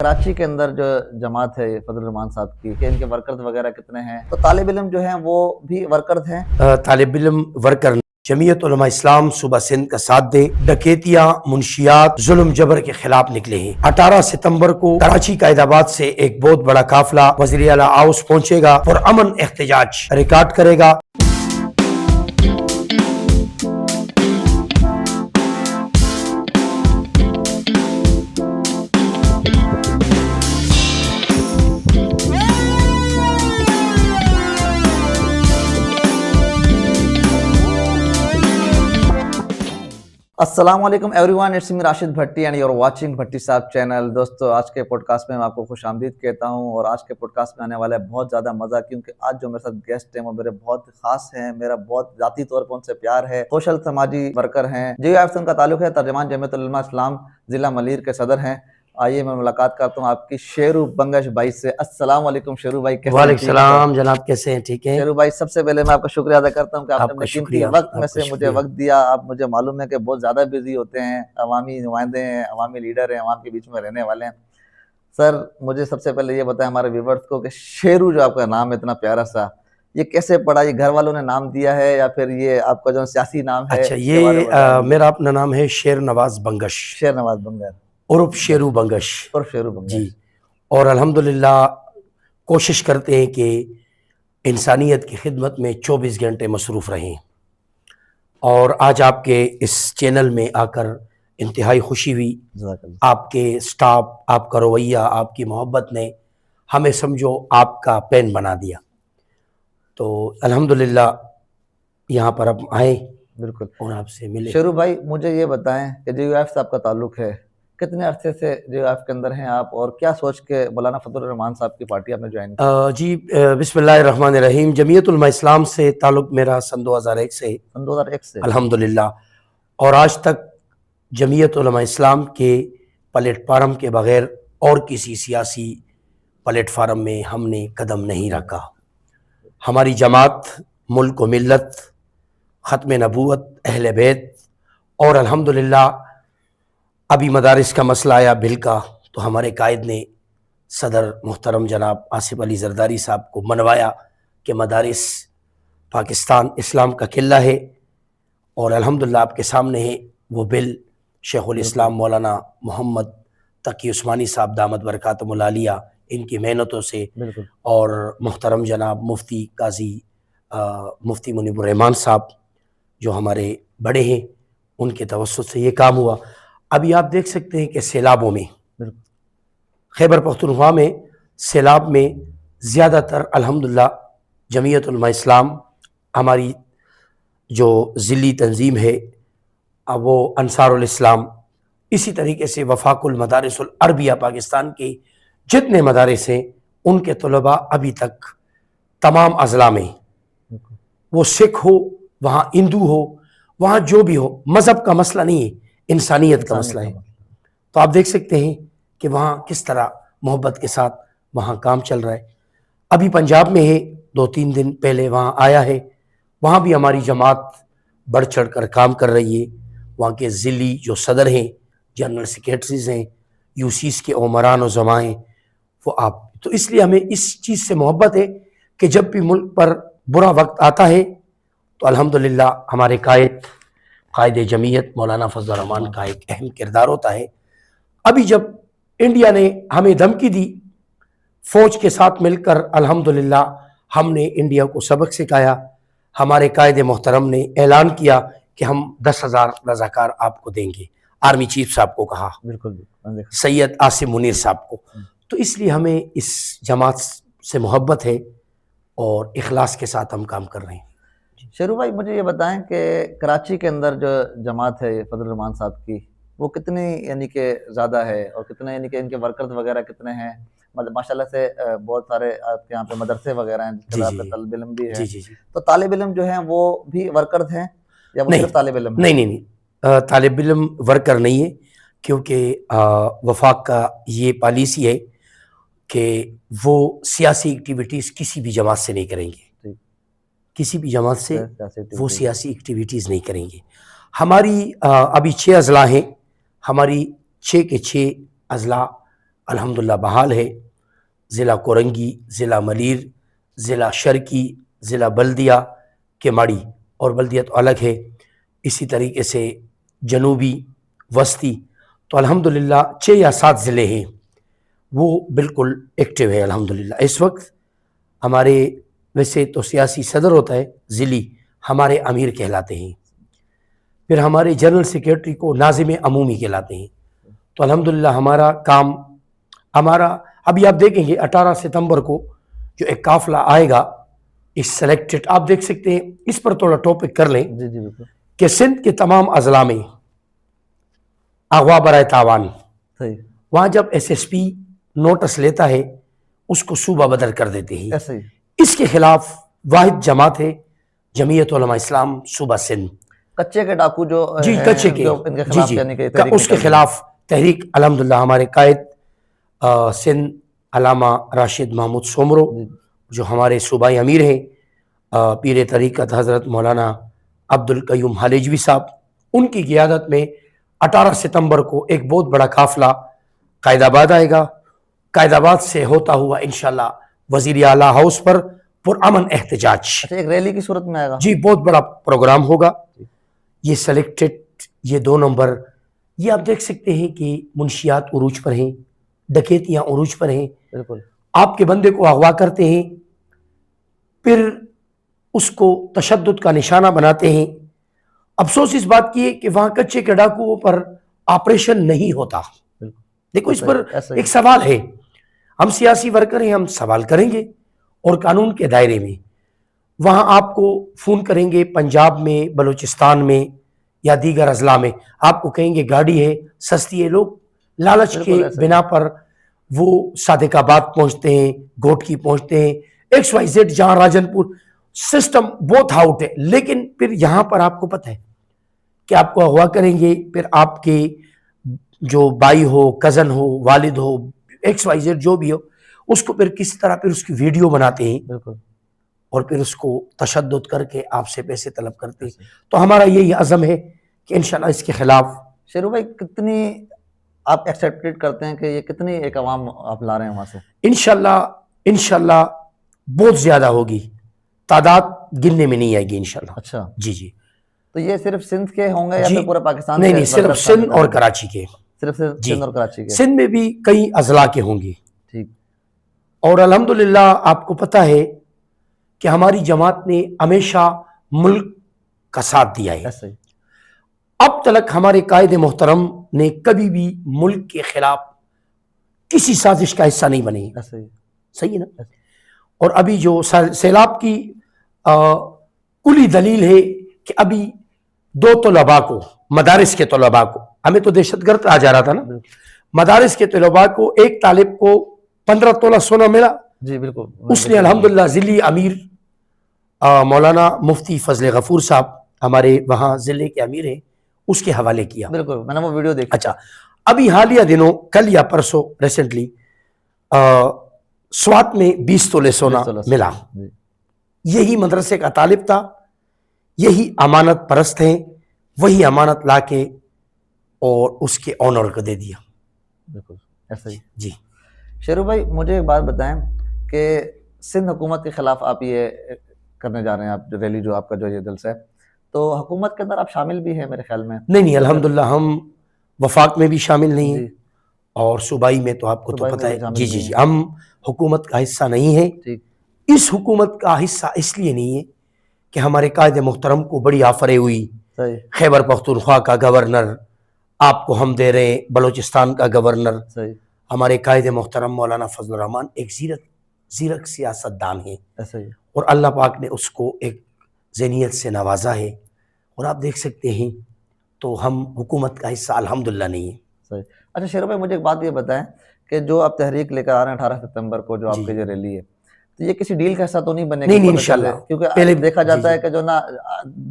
کراچی کے اندر جو جماعت ہے فضل الرحمان صاحب کی کہ ان کے ورکرز وغیرہ کتنے ہیں، تو طالب علم جو ہیں وہ بھی ورکرز ہیں۔ طالب علم ورکر جمعیت علماء اسلام صوبہ سندھ کا ساتھ دے، ڈکیتیاں، منشیات، ظلم جبر کے خلاف نکلے ہیں۔ 18 ستمبر کو کراچی قائد آباد سے ایک بہت بڑا قافلہ وزیر اعلیٰ ہاؤس پہنچے گا اور امن احتجاج ریکارڈ کرے گا۔ السلام علیکم everyone, it's me Rashid Bhatti and you are watching Bhatti صاحب چینل۔ دوستو، آج کے پوڈ کاسٹ میں آپ کو خوش آمدید کہتا ہوں، اور آج کے پوڈ کاسٹ میں آنے والا ہے بہت زیادہ مزہ، کیونکہ آج جو میرے ساتھ گیسٹ ہیں وہ میرے بہت خاص ہیں، میرا بہت ذاتی طور پر ان سے پیار ہے، سوشل سماجی ورکر ہیں، JUIF سے ان کا تعلق ہے، ترجمان جمعیت علماء اسلام ضلع ملیر کے صدر ہیں۔ آئیے میں ملاقات کرتا ہوں آپ کی شیرو بنگش بھائی سے۔ السلام علیکم شیرو بھائی، کیسے ہیں؟ وعلیکم السلام جناب، کیسے ہیں؟ ٹھیک ہے شیرو بھائی، سب سے پہلے میں آپ کا شکریہ ادا کرتا ہوں کہ آپ نے قیمتی وقت میں سے مجھے وقت دیا۔ آپ مجھے معلوم ہے کہ بہت زیادہ بزی ہوتے ہیں، عوامی نمائندے ہیں، عوامی لیڈر ہیں، عوام کے بیچ میں رہنے والے ہیں۔ سر، مجھے سب سے پہلے یہ بتائیں ہمارے ویورز کو کہ شیرو جو آپ کا نام ہے اتنا پیارا سا، یہ کیسے پڑا؟ یہ گھر والوں نے نام دیا ہے یا پھر یہ آپ کا جو سیاسی نام ہے؟ اچھا، یہ میرا اپنا نام ہے شیر نواز بنگش، شیر نواز بنگر عرف شیرو بنگش، عرف شیرو بنگر جی۔ اور الحمدللہ کوشش کرتے ہیں کہ انسانیت کی خدمت میں 24 گھنٹے مصروف رہیں، اور آج آپ کے اس چینل میں آ کر انتہائی خوشی ہوئی۔ آپ کے سٹاف، آپ کا رویہ، آپ کی محبت نے ہمیں سمجھو آپ کا پین بنا دیا، تو الحمدللہ یہاں پر اب آئے بالکل اور آپ سے ملے۔ شیرو بھائی، مجھے یہ بتائیں کہ JUIF سے آپ کا تعلق ہے، کتنے عرصے سے JUIF کے اندر ہیں آپ، اور کیا سوچ کے مولانا فضل الرحمان صاحب کی پارٹی آپ نے جوائن کی؟ جی، بسم اللہ الرحمن الرحیم۔ جمعیت علماء اسلام سے تعلق میرا سن 2001 سے، سن 2001 سے الحمدللہ، اور آج تک جمعیت علماء اسلام کے پلیٹ فارم کے بغیر اور کسی سیاسی پلیٹ فارم میں ہم نے قدم نہیں رکھا۔ ہماری جماعت ملک و ملت، ختم نبوت، اہل بیت، اور الحمدللہ ابھی مدارس کا مسئلہ آیا بل کا، تو ہمارے قائد نے صدر محترم جناب آصف علی زرداری صاحب کو منوایا کہ مدارس پاکستان اسلام کا قلعہ ہے، اور الحمدللہ آپ کے سامنے ہے وہ بل شیخ الاسلام مولانا محمد تقی عثمانی صاحب دامت برکاتہم العالیہ، ان کی محنتوں سے، اور محترم جناب مفتی قاضی مفتی منیب الرحمان صاحب جو ہمارے بڑے ہیں، ان کے توسط سے یہ کام ہوا۔ ابھی آپ دیکھ سکتے ہیں کہ سیلابوں میں، خیبر پختونخوا میں سیلاب میں زیادہ تر الحمدللہ جمعیت علماء اسلام، ہماری جو ضلعی تنظیم ہے وہ انصار الاسلام، اسی طریقے سے وفاق المدارس العربیہ، پاکستان کے جتنے مدارس ہیں ان کے طلباء ابھی تک تمام اضلاع میں، وہ سکھ ہو، وہاں ہندو ہو، وہاں جو بھی ہو، مذہب کا مسئلہ نہیں ہے، انسانیت کا مسئلہ ہے۔ تو آپ دیکھ سکتے ہیں کہ وہاں کس طرح محبت کے ساتھ وہاں کام چل رہا ہے۔ ابھی پنجاب میں ہے، 2-3 دن پہلے وہاں آیا ہے، وہاں بھی ہماری جماعت بڑھ چڑھ کر کام کر رہی ہے۔ وہاں کے ضلعی جو صدر ہیں، جنرل سیکریٹریز ہیں، UCs کے عمران و زماں ہیں، وہ آپ، تو اس لیے ہمیں اس چیز سے محبت ہے کہ جب بھی ملک پر برا وقت آتا ہے تو الحمدللہ ہمارے قائد جمعیت مولانا فضل الرحمان کا ایک اہم کردار ہوتا ہے۔ ابھی جب انڈیا نے ہمیں دھمکی دی فوج کے ساتھ مل کر، الحمدللہ ہم نے انڈیا کو سبق سکھایا۔ ہمارے قائد محترم نے اعلان کیا کہ ہم 10,000 رضاکار آپ کو دیں گے، آرمی چیف صاحب کو کہا، سید عاصم منیر صاحب کو۔ تو اس لیے ہمیں اس جماعت سے محبت ہے اور اخلاص کے ساتھ ہم کام کر رہے ہیں۔ شیرو بھائی، مجھے یہ بتائیں کہ کراچی کے اندر جو جماعت ہے فضل الرحمان صاحب کی، وہ کتنی یعنی کہ زیادہ ہے، اور کتنے یعنی کہ ان کے ورکرز وغیرہ کتنے ہیں؟ ماشاءاللہ سے بہت سارے آپ کے یہاں پہ مدرسے وغیرہ ہیں، جس طرح پہ طالب علم بھی ہیں، تو طالب علم جو ہیں وہ بھی ورکرز ہیں یا وہ صرف طالب علم ہیں؟ نہیں، طالب علم ورکر نہیں ہے، کیونکہ وفاق کا یہ پالیسی ہے کہ وہ سیاسی ایکٹیویٹیز کسی بھی جماعت سے نہیں کریں گے، کسی بھی جماعت سے وہ سیاسی ایکٹیویٹیز نہیں کریں گے۔ ہماری ابھی 6 اضلاع ہیں، ہماری 6 کے 6 اضلاع الحمدللہ بحال ہے. ضلع کورنگی، ضلع ملیر، ضلع شرکی، ضلع بلدیہ کیماڑی، اور بلدیہ تو الگ ہے. اسی طریقے سے جنوبی، وسطی، تو الحمدللہ 6 یا 7 ضلع ہیں وہ بالکل ایکٹیو ہے الحمدللہ. اس وقت ہمارے ویسے تو سیاسی صدر ہوتا ہے ضلعی، ہمارے امیر کہلاتے ہیں. پھر ہمارے جنرل سیکریٹری کو ناظم عمومی کہلاتے ہیں. تو الحمدللہ ہمارا کام، ابھی آپ دیکھیں گے 18 ستمبر کو جو ایک قافلہ آئے گا اس سلیکٹڈ، آپ دیکھ سکتے ہیں. اس پر تھوڑا ٹاپک کر لیں جی جی بالکل کہ سندھ کے تمام اضلاع میں اغوا برائے تاوان، صحیح. وہاں جب ایس ایس پی نوٹس لیتا ہے اس کو صوبہ بدل کر دیتے ہیں. ایسے ہی اس کے خلاف واحد جماعت ہے جمعیت علماء اسلام صوبہ سندھ. کچے کے ڈاکو جو جی ہیں، کچے کے، جو ان کے جی خلاف جی یعنی کہ تحریک اس کے نکل رہی ہے. خلاف تحریک الحمدللہ ہمارے قائد سندھ علامہ راشد محمود سومرو جی جو ہمارے صوبائی امیر ہیں، پیر طریقت حضرت مولانا عبد القیوم حالیجوی صاحب، ان کی قیادت میں 18 ستمبر کو ایک بہت بڑا قافلہ قائد آباد آئے گا. قائد آباد سے ہوتا ہوا انشاءاللہ وزیر اعلیٰ ہاؤس پر پرامن احتجاج. اچھا، ایک ریلی کی صورت میں آئے گا. جی بہت بڑا پروگرام ہوگا. یہ سلیکٹڈ، یہ 2 نمبر، یہ آپ دیکھ سکتے ہیں کہ منشیات عروج پر ہیں، ڈکیتیاں عروج پر ہیں. بالکل آپ کے بندے کو اغوا کرتے ہیں، پھر اس کو تشدد کا نشانہ بناتے ہیں. افسوس اس بات کی ہے کہ وہاں کچے کے ڈاکوؤں پر آپریشن نہیں ہوتا. دیکھو اس پر ایک سوال ہے، ہم سیاسی ورکر ہیں، ہم سوال کریں گے اور قانون کے دائرے میں. وہاں آپ کو فون کریں گے پنجاب میں، بلوچستان میں یا دیگر اضلاع میں، آپ کو کہیں گے گاڑی ہے، سستی ہے. لوگ لالچ کے بنا پر وہ صادق آباد پہنچتے ہیں، گوٹکی پہنچتے ہیں، ایکس وائی زیڈ، جہاں راجن پور. سسٹم بہت آؤٹ ہے. لیکن پھر یہاں پر آپ کو پتہ ہے کہ آپ کو اغوا کریں گے، پھر آپ کے جو بھائی ہو، کزن ہو، والد ہو، ایکس وائی زیڈ جو بھی ہو، اس کو پھر کس طرح پھر اس کی ویڈیو بناتے ہیں بالکل، اور پھر اس کو تشدد کر کے آپ سے پیسے طلب کرتے ہیں. تو ہمارا یہی عزم ہے کہ انشاءاللہ اس کے خلاف. شیرو بھائی کتنی آپ ایکسپیکٹ کرتے ہیں کہ یہ کتنی ایک عوام آپ لا رہے ہیں وہاں سے؟ انشاءاللہ بہت زیادہ ہوگی، تعداد گننے میں نہیں آئے گی انشاءاللہ. اچھا، جی جی. تو یہ صرف سندھ کے ہوں گے یا جی پھر پورے پاکستان نہیں، صرف سندھ اور کراچی کے. صرف سندھ اور کراچی کے. سندھ میں بھی کئی اضلاع کے ہوں گے. ٹھیک. اور الحمدللہ آپ کو پتہ ہے کہ ہماری جماعت نے ہمیشہ ملک کا ساتھ دیا ہے. ایسے ہی اب تک ہمارے قائد محترم نے کبھی بھی ملک کے خلاف کسی سازش کا حصہ نہیں بنے. ایسے ہی صحیح ہے نا. اور ابھی جو سیلاب کی کلی دلیل ہے کہ ابھی 2 طلباء کو، مدارس کے طلباء کو، ہمیں تو دہشت گرد آ جا رہا تھا نا، مدارس کے طلباء کو ایک طالب کو 15 تولہ سونا ملا. جی بالکل. اس نے الحمدللہ ضلعی امیر مولانا مفتی فضل غفور صاحب ہمارے وہاں ضلع کے امیر ہیں، اس کے حوالے کیا. بالکل میں نے وہ ویڈیو دیکھی. اچھا، ابھی حالیہ دنوں کل یا پرسوں ریسنٹلی سوات میں 20 تولے سونا ملا. یہی مدرسے کا طالب تھا، یہی امانت پرست ہیں، وہی امانت لا کے اور اس کے آنر کو دے دیا. بالکل ایسا ہی. جی شیرو بھائی مجھے ایک بات بتائیں کہ سندھ حکومت کے خلاف آپ یہ کرنے جا رہے ہیں، آپ جو ریلی جو آپ کا جو یہ جلسہ ہے، تو حکومت کے اندر آپ شامل بھی ہیں میرے خیال میں؟ نہیں الحمدللہ ہم وفاق میں بھی شامل نہیں ہیں اور صوبائی میں تو آپ کو تو پتہ ہے. جی جی جی ہم حکومت کا حصہ نہیں ہیں. اس حکومت کا حصہ اس لیے نہیں ہے کہ ہمارے قائد محترم کو بڑی آفریں ہوئی، خیبر پختونخوا کا گورنر آپ کو ہم دے رہے ہیں، بلوچستان کا گورنر. ہمارے قائد محترم مولانا فضل الرحمان ایک زیرک سیاست دان ہیں اور اللہ پاک نے اس کو ایک ذہنیت سے نوازا ہے. اور آپ دیکھ سکتے ہیں تو ہم حکومت کا حصہ الحمدللہ نہیں ہے. اچھا شیرو بھائی مجھے ایک بات یہ بتائیں کہ جو آپ تحریک لے کر آ رہے ہیں 18 ستمبر کو جو آپ کی یہ ریلی ہے، تو یہ کسی ڈیل کا حصہ تو نہیں بنے گا؟ نہیں انشاءاللہ. کیونکہ پہلے دیکھا جاتا ہے کہ جو نا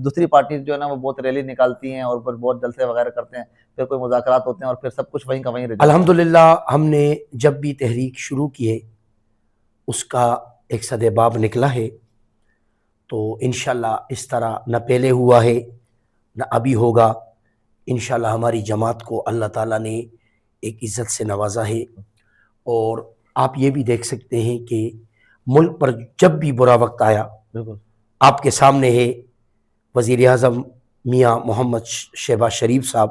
دوسری پارٹی جو ہے نا وہ بہت ریلی نکالتی ہیں اور بہت جلسے وغیرہ کرتے ہیں، پھر کوئی مذاکرات ہوتے ہیں اور پھر سب کچھ وہیں کا وہیں رہ جاتا ہے. الحمدللہ ہم نے جب بھی تحریک شروع کی ہے اس کا ایک صد باب نکلا ہے. تو انشاءاللہ اس طرح نہ پہلے ہوا ہے نہ ابھی ہوگا. انشاءاللہ ہماری جماعت کو اللہ تعالیٰ نے ایک عزت سے نوازا ہے اور آپ یہ بھی دیکھ سکتے ہیں کہ ملک پر جب بھی برا وقت آیا بالکل آپ کے سامنے ہے وزیر اعظم میاں محمد شہباز شریف صاحب،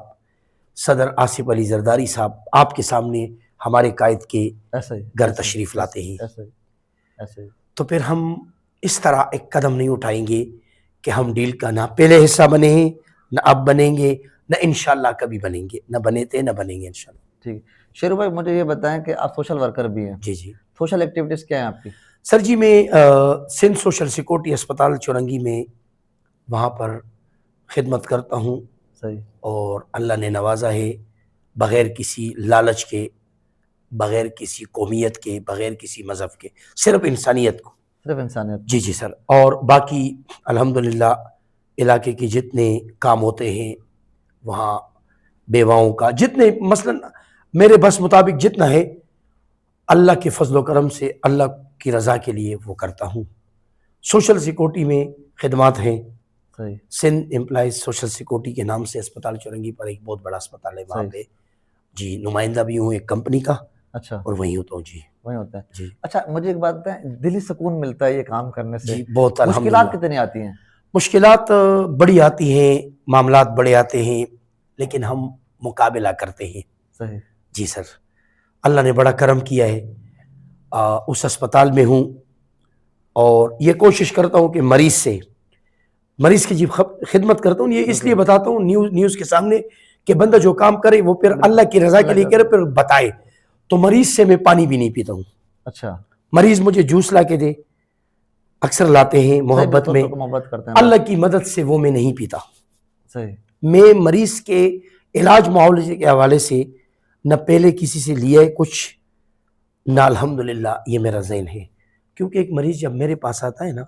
صدر آصف علی زرداری صاحب آپ کے سامنے ہمارے قائد کے ایسا ہی گھر تشریف لاتے ہیں. ایسا ہی ایسا ہی تو پھر ہم اس طرح ایک قدم نہیں اٹھائیں گے کہ ہم ڈیل کا نہ پہلے حصہ بنے ہیں، نہ اب بنیں گے، نہ انشاءاللہ کبھی بنیں گے، نہ بنے تھے نہ بنیں گے انشاءاللہ. ٹھیک. شیرو بھائی مجھے یہ بتائیں کہ آپ سوشل ورکر بھی ہیں. جی جی سوشل ایکٹیویٹیز کیا ہیں آپ کی؟ سر جی، میں سندھ سوشل سیکورٹی اسپتال چورنگی میں وہاں پر خدمت کرتا ہوں. صحیح. اور اللہ نے نوازا ہے بغیر کسی لالچ کے، بغیر کسی قومیت کے، بغیر کسی مذہب کے، صرف انسانیت کو. صرف انسانیت. جی جی سر. اور باقی الحمدللہ علاقے کے جتنے کام ہوتے ہیں وہاں بیواؤں کا جتنے مثلا میرے بس مطابق جتنا ہے اللہ کے فضل و کرم سے اللہ کی رضا کے لیے وہ کرتا ہوں. سوشل سیکورٹی میں خدمات ہیں. صحیح. سندھ امپلائیز سوشل سیکورٹی کے نام سے اسپتال چورنگی پر ایک بہت بڑا اسپتال ہے وہاں پہ. جی نمائندہ بھی ہوں ایک کمپنی کا. اچھا. اور وہیں ہوتا ہوں. جی وہیں ہوتا ہے. جی. اچھا مجھے ایک بات بتائیں، دلی سکون ملتا ہے یہ کام کرنے سے؟ جی بہت مشکلات کتنی آتی ہیں؟ مشکلات بڑی آتی ہیں، معاملات بڑے آتے ہیں، لیکن ہم مقابلہ کرتے ہیں. صحیح. جی سر. اللہ نے بڑا کرم کیا ہے. اس اسپتال میں ہوں اور یہ کوشش کرتا ہوں کہ مریض کی جب خدمت کرتا ہوں. یہ اس لیے بتاتا ہوں نیوز کے سامنے کہ بندہ جو کام کرے وہ پھر اللہ کی رضا کے لیے کرے، پھر بتائے. تو مریض سے میں پانی بھی نہیں پیتا ہوں. اچھا. مریض مجھے جوس لا کے دے، اکثر لاتے ہیں محبت میں، اللہ کی مدد سے وہ میں نہیں پیتا. صحیح. میں مریض کے علاج معالجے کے حوالے سے نہ پہلے کسی سے لیا ہے کچھ، نہ الحمدللہ یہ میرا ذہن ہے. کیونکہ ایک مریض جب میرے پاس آتا ہے نا،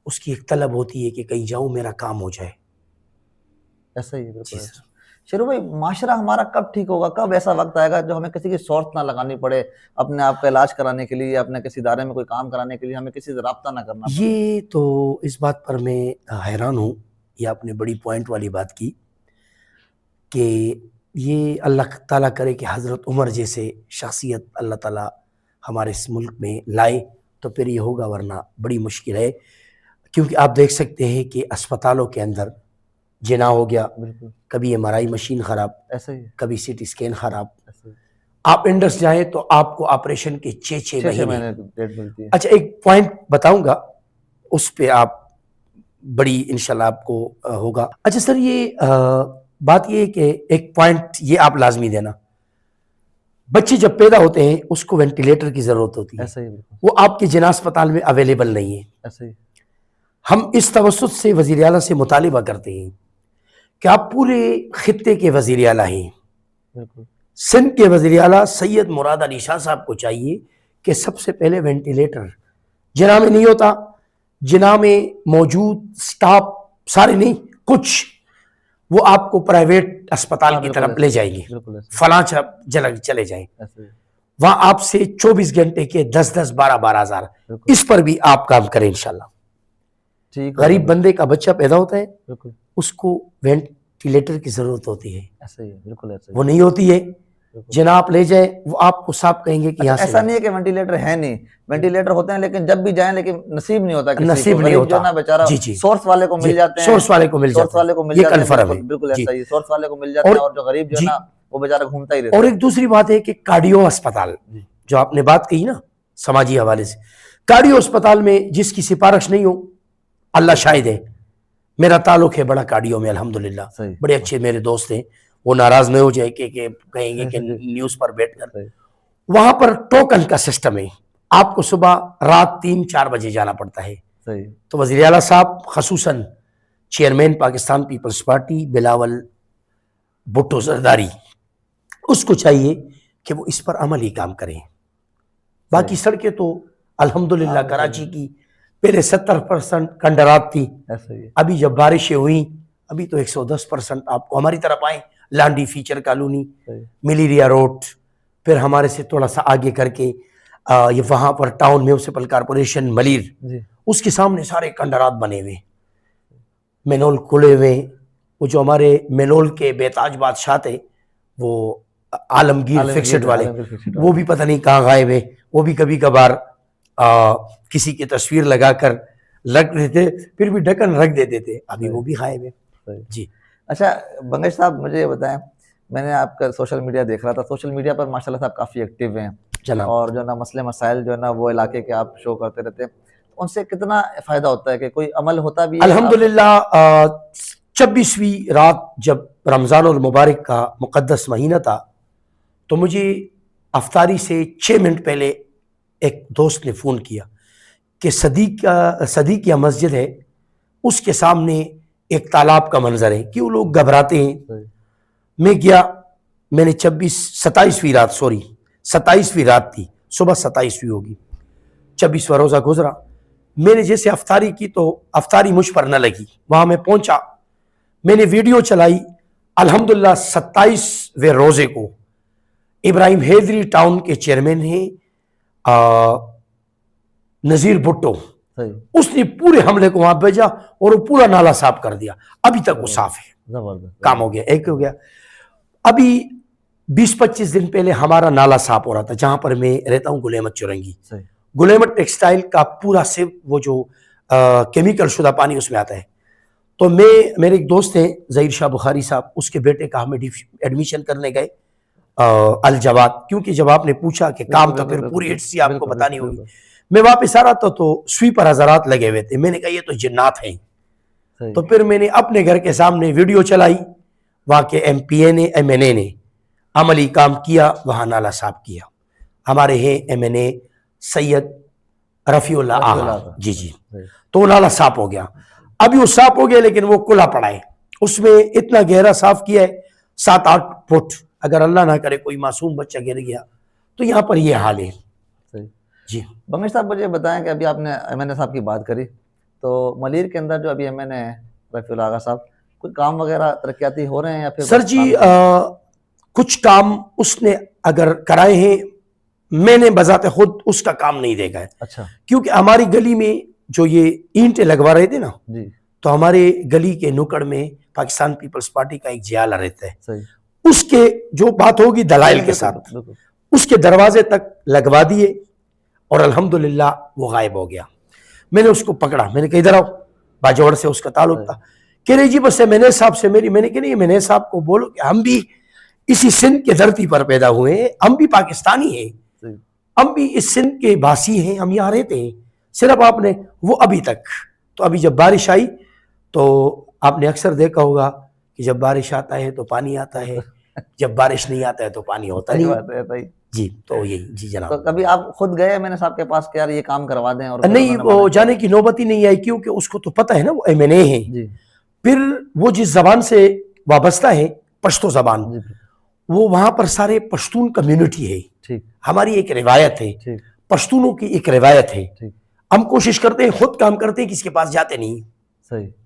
اس کی ایک طلب ہوتی ہے کہ کہیں جاؤں میرا کام ہو جائے. ایسا ہی. شیرو بھائی معاشرہ ہمارا کب ٹھیک ہوگا؟ کب ایسا وقت آئے گا جو ہمیں کسی کی صورت نہ لگانی پڑے اپنے آپ کا علاج کرانے کے لیے، اپنے کسی ادارے میں کوئی کام کرانے کے لیے ہمیں کسی سے رابطہ نہ کرنا پڑے؟ یہ تو اس بات پر میں حیران ہوں. یہ آپ نے بڑی پوائنٹ والی بات کی کہ یہ اللہ تعالیٰ کرے کہ حضرت عمر جیسے شخصیت اللہ تعالیٰ ہمارے اس ملک میں لائے تو پھر یہ ہوگا، ورنہ بڑی مشکل ہے. کیونکہ آپ دیکھ سکتے ہیں کہ اسپتالوں کے اندر جنا ہو گیا، کبھی ایم آر آئی مشین خراب، کبھی سی ٹی اسکین خراب. آپ انڈس جائیں تو آپ کو آپریشن کے 6 مہینے ڈیٹ ملتی ہے. اچھا ایک پوائنٹ بتاؤں گا، اس پہ آپ بڑی انشاءاللہ آپ کو ہوگا. اچھا سر، یہ بات یہ ہے کہ ایک پوائنٹ یہ آپ لازمی دینا، بچے جب پیدا ہوتے ہیں اس کو وینٹیلیٹر کی ضرورت ہوتی ہے، وہ آپ کے جنا اسپتال میں اویلیبل نہیں ہے. ہم اس توسط سے وزیر اعلیٰ سے مطالبہ کرتے ہیں کہ آپ پورے خطے کے وزیر اعلیٰ ہیں. سندھ کے وزیر اعلیٰ سید مراد علی شاہ صاحب کو چاہیے کہ سب سے پہلے وینٹیلیٹر جنا میں نہیں ہوتا، جنا میں موجود سٹاف سارے نہیں، کچھ وہ آپ کو پرائیویٹ اسپتال کی طرف لے جائیں گے، فلاں چلے جائیں، وہاں آپ سے 24 گھنٹے کے 10-10 12-12 ہزار. اس پر بھی آپ کام کریں انشاءاللہ. غریب بندے کا بچہ پیدا ہوتا ہے، اس کو وینٹیلیٹر کی ضرورت ہوتی ہے، وہ نہیں ہوتی ہے. جناب لے جائیں، وہ آپ کو صاحب کہیں گے کہ یہاں سے ایسا نہیں ہے کہ وینٹیلیٹر ہے نہیں، وینٹیلیٹر ہوتے ہیں لیکن جب بھی جائیں لیکن نصیب نہیں ہوتا، نصیب نہیں ہوتا. جو نا بیچارہ سورس والے کو مل جاتے ہیں، سورس والے کو مل جاتے ہیں، یہ کنفرم ہے. بالکل ایسا ہی سورس والے کو مل جاتے ہیں، اور جو غریب جو نا وہ بیچارہ گھومتا ہی رہتا ہے. اور ایک دوسری بات ہے کہ کارڈیو اسپتال جو آپ نے بات کہی نا سماجی حوالے سے، کارڈیو اسپتال میں جس کی سفارش نہیں ہو، اللہ شاہد ہے میرا تعلق ہے بڑا کارڈیو میں الحمدللہ، بڑے اچھے میرے دوست ہیں، وہ ناراض نہیں ہو جائے کہ کہیں گے کہ نیوز پر بیٹھ کر. وہاں پر ٹوکن کا سسٹم ہے، آپ کو صبح رات 3-4 بجے جانا پڑتا ہے. تو وزیر اعلیٰ صاحب خصوصاً چیئرمین پاکستان پیپلز پارٹی بلاول بھٹو زرداری، اس کو چاہیے کہ وہ اس پر عملی کام کریں. باقی سڑکیں تو الحمدللہ کراچی کی پہلے 70% کنڈرات تھی، ابھی جب بارشیں ہوئیں ابھی تو 110% آپ کو ہماری طرف آئیں. Landhi feature colony, malaria road, پھر ہمارے سے تھوڑا سا آگے کر کے یہ وہاں پر ٹاؤن میونسپل کارپوریشن ملیر، اس کے سامنے سارے کنڈرات بنے ہوئے، مینول کھلے ہوئے. وہ جو ہمارے مینول کے بیتاج بادشاہ تھے وہ عالمگیر فکسڈ والے، وہ بھی پتہ نہیں کہاں غائب ہے. وہ بھی کبھی کبھار کسی کی تصویر لگا کر رکھ دیتے، پھر بھی ڈھکن رکھ دیتے تھے، ابھی وہ بھی غائب ہے. جی اچھا بنگش صاحب مجھے یہ بتائیں، میں نے آپ کا سوشل میڈیا دیکھ رہا تھا، سوشل میڈیا پر ماشاء اللہ صاحب کافی ایکٹیو ہیں جناب. اور جو ہے نا مسئلے مسائل جو ہے نا وہ علاقے کے آپ شو کرتے رہتے ہیں، ان سے کتنا فائدہ ہوتا ہے کہ کوئی عمل ہوتا بھی ہے؟ الحمدللہ 26ویں رات جب رمضان المبارک کا مقدس مہینہ تھا تو مجھے افطاری سے 6 منٹ پہلے ایک دوست نے فون کیا کہ صدیقیہ مسجد ہے، اس کے سامنے ایک تالاب کا منظر ہے کہ وہ لوگ گھبراتے ہیں. میں گیا، میں نے 27ویں رات تھی، صبح 27ویں ہوگی، 26واں روزہ گزرا. میں نے جیسے افطاری کی تو افطاری مجھ پر نہ لگی. وہاں میں پہنچا، میں نے ویڈیو چلائی. الحمدللہ 27ویں روزے کو ابراہیم حیدری ٹاؤن کے چیئرمین ہیں نذیر بھٹو، اس نے پورے حملے کو وہاں بھیجا اور وہ پورا نالا صاف کر دیا. ابھی تک وہ صاف ہے، کام ہو گیا، ایک ہو گیا. ابھی 20-25 دن پہلے ہمارا نالا صاف ہو رہا تھا جہاں پر میں رہتا ہوں، گلیمت چورنگی. گلیمت ٹیکسٹائل کا پورا سے وہ جو کیمیکل شدہ پانی اس میں آتا ہے. تو میرے ایک دوست ہیں ظہیر شاہ بخاری صاحب، اس کے بیٹے کا ہمیں ایڈمیشن کرنے گئے الجواد، کیونکہ جب آپ نے پوچھا کہ کام تو پھر پوری ہسٹری آپ کو بتانی ہوگی. میں واپس آ رہا تھا تو سویپر حضرات لگے ہوئے تھے. میں نے کہا یہ تو جنات ہیں. تو پھر میں نے اپنے گھر کے سامنے ویڈیو چلائی، وہاں کے MPA نے MNA نے عملی کام کیا، وہاں نالا صاف کیا. ہمارے ہیں MNA سید رفیع اللہ آغا، جی تو نالا صاف ہو گیا. ابھی وہ صاف ہو گیا لیکن وہ کھلا پڑا ہے. اس میں اتنا گہرا صاف کیا ہے 7-8 فٹ. اگر اللہ نہ کرے کوئی معصوم بچہ گر گیا تو یہاں پر یہ حال ہے. جی بنگش صاحب مجھے بتائیں کہ ابھی آپ نے MNA صاحب کی بات کری، تو ملیر کے اندر جو ابھی MNA ہے رفیع اللہ آغا صاحب، کوئی کام وغیرہ ترقیاتی ہو رہے ہیں یا پھر؟ سر جی کچھ کام اس نے اگر کرائے ہیں، میں نے بذات خود اس کا کام نہیں دیکھا ہے. اچھا. کیونکہ ہماری گلی میں جو یہ اینٹیں لگوا رہے تھے نا، تو ہمارے گلی کے نکڑ میں پاکستان پیپلز پارٹی کا ایک جیالہ رہتا ہے. اس کے جو بات ہوگی دلائل کے ساتھ اس کے دروازے تک لگوا دیے اور الحمدللہ وہ غائب ہو گیا. میں نے اس کو پکڑا، میں نے کہا ادھر آؤ، باجوڑ سے اس کا تعلق تھا. کہہ رہے جی بس MNA صاحب سے میری. میں نے کہا نہیں، MNA صاحب کو بولو کہ ہم بھی اسی سندھ کے دھرتی پر پیدا ہوئے ہیں، ہم بھی پاکستانی ہیں، ہم بھی اس سندھ کے باسی ہیں، ہم یہاں رہتے ہیں. صرف آپ نے وہ ابھی تک تو ابھی جب بارش آئی تو آپ نے اکثر دیکھا ہوگا کہ جب بارش آتا ہے تو پانی آتا ہے، جب بارش نہیں آتا ہے تو پانی ہوتا نہیں. جی تو یہی. جی جناب. تو کبھی آپ خود گئے MNA صاحب کے پاس کہ یار یہ کام کروا دیں؟ اور نہیں، وہ جانے کی نوبت ہی نہیں آئی کیونکہ اس کو تو پتہ ہے نا وہ MNA ہیں. پھر وہ جس زبان سے وابستہ ہے، پشتو زبان، وہ وہاں پر سارے پشتون کمیونٹی ہے. ہماری ایک روایت ہے، پشتونوں کی ایک روایت ہے. ہم کوشش کرتے ہیں، خود کام کرتے ہیں، کسی کے پاس جاتے نہیں.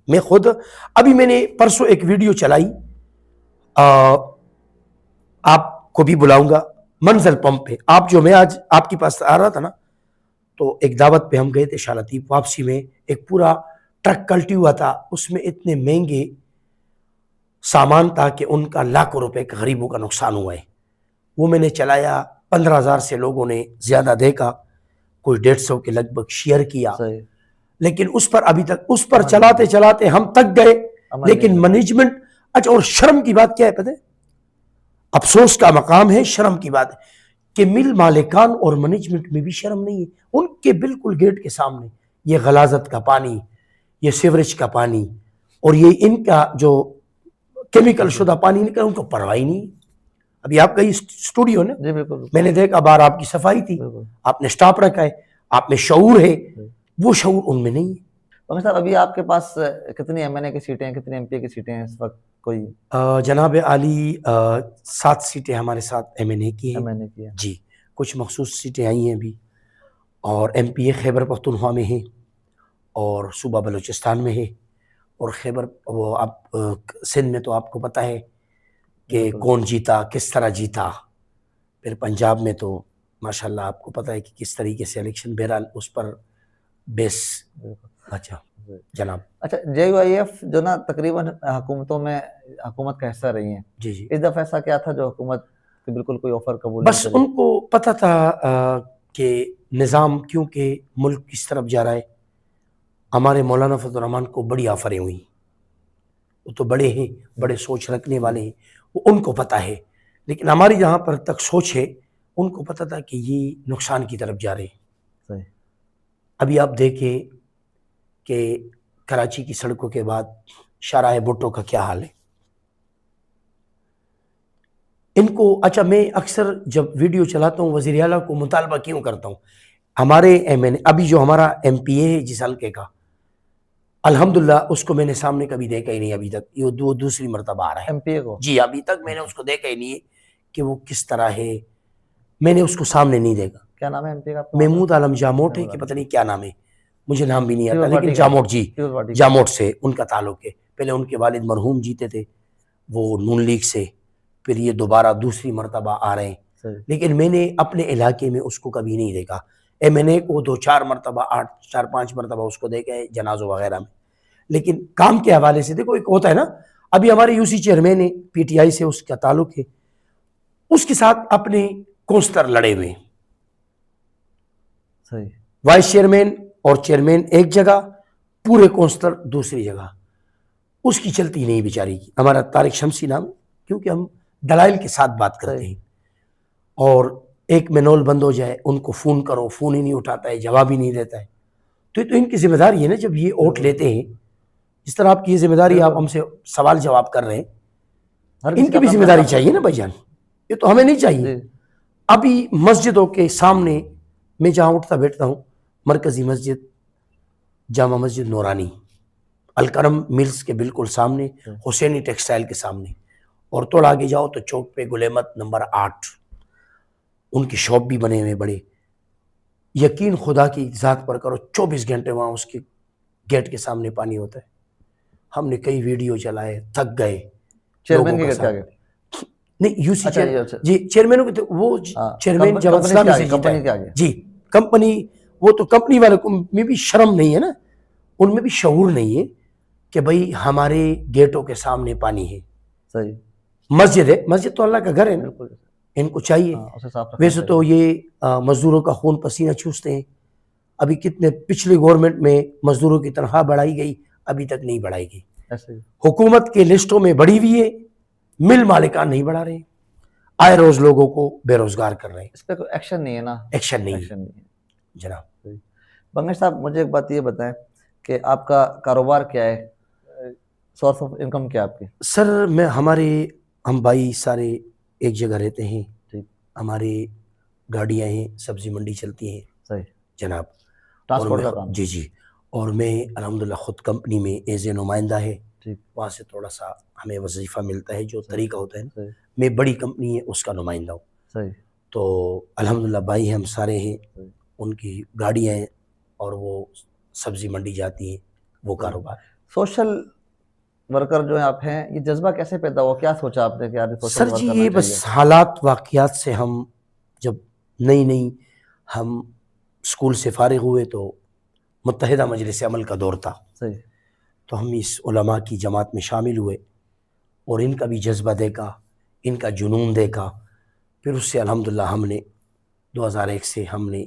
میں خود ابھی میں نے پرسوں ایک ویڈیو چلائی، آپ کو بھی بلاؤں گا منزل پمپ پہ. آپ جو میں آج آپ کے پاس آ رہا تھا نا، تو ایک دعوت پہ ہم گئے تھے شالتیپ. واپسی میں ایک پورا ٹرک کلٹی ہوا تھا، اس میں اتنے مہنگے سامان تھا کہ ان کا لاکھوں روپے کا غریبوں کا نقصان ہوا ہے. وہ میں نے چلایا، 15,000 سے لوگوں نے زیادہ دیکھا، کوئی 150 کے لگ بھگ شیئر کیا. لیکن اس پر ابھی تک اس پر چلاتے چلاتے ہم تک گئے، لیکن مینجمنٹ. اچھا، اور شرم کی بات کیا ہے پتہ ہے؟ افسوس کا مقام ہے، شرم کی بات ہے کہ مل مالکان اور مینجمنٹ میں بھی شرم نہیں ہے. ان کے بالکل گیٹ کے سامنے یہ غلاظت کا پانی، یہ سیوریج کا پانی اور یہ ان کا جو کیمیکل شدہ پانی نکلا، ان کو پرواہ نہیں. ابھی آپ کا اسٹوڈیو نا، میں نے دیکھا باہر آپ کی صفائی تھی، آپ نے سٹاف رکھا ہے، آپ میں شعور ہے، وہ شعور ان میں نہیں ہے. صاحب ابھی آپ کے پاس کتنی MNA کی سیٹیں ہیں، کتنی MPA کی سیٹیں ہیں اس وقت؟ کوئی جناب عالی 7 سیٹیں ہمارے ساتھ MNA کی ہیں. جی کچھ مخصوص سیٹیں آئی ہیں ابھی، اور MPA خیبر پختونخوا میں ہیں اور صوبہ بلوچستان میں ہے، اور خیبر وہ آپ سندھ میں تو آپ کو پتہ ہے کہ کون جیتا، کس طرح جیتا. پھر پنجاب میں تو ماشاءاللہ آپ کو پتہ ہے کہ کس طریقے سے الیکشن، بہرحال اس پر بیس. اچھا جناب. اچھا JUIF جو نا تقریباً حکومتوں میں حکومت کا حصہ رہی ہیں. جی اس دفعہ ایسا کیا تھا جو حکومت کہ بالکل کوئی آفر قبول بس ان کو پتہ تھا کہ نظام کیونکہ ملک کس طرف جا رہا ہے. ہمارے مولانا فضل الرحمان کو بڑی آفریں ہوئی, وہ تو بڑے ہیں, بڑے سوچ رکھنے والے ہیں, وہ ان کو پتہ ہے. لیکن ہماری جہاں پر تک سوچ ہے ان کو پتہ تھا کہ یہ نقصان کی طرف جا رہے ہیں. ابھی آپ دیکھیں کہ کراچی کی سڑکوں کے بعد شاہراہ بھٹو کا کیا حال ہے. ان کو اچھا میں اکثر جب ویڈیو چلاتا ہوں وزیر اعلیٰ کو مطالبہ کیوں کرتا ہوں, ہمارے ابھی جو ہمارا ایم پی اے ہے جس حلقے کا, الحمدللہ اس کو میں نے سامنے کبھی دیکھا ہی نہیں ابھی تک. یہ دوسری مرتبہ آ رہا ہے ایم پی اے کو. جی, ابھی تک میں نے اس کو دیکھا ہی نہیں ہے کہ وہ کس طرح ہے, میں نے اس کو سامنے نہیں دیکھا. کیا نام ہے ایم پی کا؟ محمود عالم جاموٹ ہے کہ پتہ نہیں کیا نام ہے, مجھے نام بھی نہیں آتا, لیکن جاموٹ, جی جاموٹ سے ان کا تعلق ہے. پہلے ان کے والد مرحوم جیتے تھے وہ نون لیگ سے, پھر یہ دوبارہ دوسری مرتبہ آ رہے ہیں. لیکن میں نے اپنے علاقے میں اس کو کبھی نہیں دیکھا. میں نے کو 2-4 مرتبہ 4-5 مرتبہ اس کو دیکھا ہے جنازوں وغیرہ میں. لیکن کام کے حوالے سے دیکھو ایک ہوتا ہے نا, ابھی ہمارے یو سی چیئرمین ہے پی ٹی آئی سے اس کا تعلق ہے, اس کے ساتھ اپنے کونسلر لڑے ہوئے, وائس چیئرمین اور چیئرمین ایک جگہ, پورے کونسلر دوسری جگہ. اس کی چلتی نہیں بیچاری کی. ہمارا طارق شمسی نام, کیونکہ ہم دلائل کے ساتھ بات کرتے ہیں, اور ایک منول بند ہو جائے ان کو فون کرو, فون ہی نہیں اٹھاتا ہے, جواب ہی نہیں دیتا ہے. تو یہ تو ان کی ذمہ داری ہے نا, جب یہ ووٹ لیتے ہیں جس طرح آپ کی یہ ذمہ داری, آپ ہم سے سوال جواب کر رہے ہیں, ان کی بھی ذمہ داری چاہیے نا بھائی جان, یہ تو ہمیں نہیں چاہیے. ابھی مسجدوں کے سامنے میں جہاں اٹھتا بیٹھتا ہوں, مرکزی مسجد, جامع مسجد نورانی, الکرم ملز کے بالکل سامنے, حسینی ٹیکسٹائل کے سامنے, اور تھوڑا آگے جاؤ تو چوک پہ گل احمد نمبر 8, ان کی شاپ بھی بنے ہوئے بڑے. یقین خدا کی ذات پر کرو, 24 گھنٹے وہاں اس کے گیٹ کے سامنے پانی ہوتا ہے. ہم نے کئی ویڈیو چلائے, تھک گئے. چیئرمین کے گیٹ آگے نہیں, یو سی جی چیئرمینوں کے, وہ چیئرمین جواد اسلامی سے جیتا ہے جی, کمپنی, وہ تو کمپنی والوں میں بھی شرم نہیں ہے نا, ان میں بھی شعور نہیں ہے کہ بھئی ہمارے گیٹوں کے سامنے پانی ہے. صحیح, مسجد ہے, مسجد تو اللہ کا گھر ہے نا, ان کو چاہیے. ویسے تو یہ مزدوروں کا خون پسینہ چوستے ہیں. ابھی کتنے پچھلی گورنمنٹ میں مزدوروں کی تنخواہ بڑھائی گئی, ابھی تک نہیں بڑھائی گئی. حکومت کے لسٹوں میں بڑھی ہوئی ہے, مل مالکان نہیں بڑھا رہے ہیں, آئے روز لوگوں کو بے روزگار کر رہے ہیں. اس پہ کوئی ایکشن نہیں ہے نا, ایکشن نہیں ہے جناب. بنگش صاحب مجھے ایک بات یہ بتائیں کہ آپ کا کاروبار کیا ہے, سورس آف انکم کیا آپ کی؟ سر میں ہم بھائی سارے ایک جگہ رہتے ہیں, ہماری گاڑیاں ہیں, سبزی منڈی چلتی ہیں. صحیح جناب, ٹرانسپورٹ کا کام. جی جی, اور میں الحمدللہ خود کمپنی میں ایز اے نمائندہ ہے, وہاں سے تھوڑا سا ہمیں وظیفہ ملتا ہے, جو طریقہ ہوتا ہے. میں بڑی کمپنی ہے اس کا نمائندہ ہوں. تو الحمدللہ بھائی ہم سارے ہیں, ان کی گاڑیاں ہیں اور وہ سبزی منڈی جاتی ہیں, وہ کاروبار. سوشل ورکر جو آپ ہیں, یہ جذبہ کیسے پیدا ہوا, کیا سوچا آپ نے کہ یار سر جی یہ بس حالات واقعات سے, ہم جب نئی ہم اسکول سے فارغ ہوئے تو متحدہ مجلس عمل کا دور تھا, تو ہم اس علماء کی جماعت میں شامل ہوئے, اور ان کا بھی جذبہ دیکھا, ان کا جنون دیکھا. پھر اس سے الحمدللہ ہم نے 2001 سے ہم نے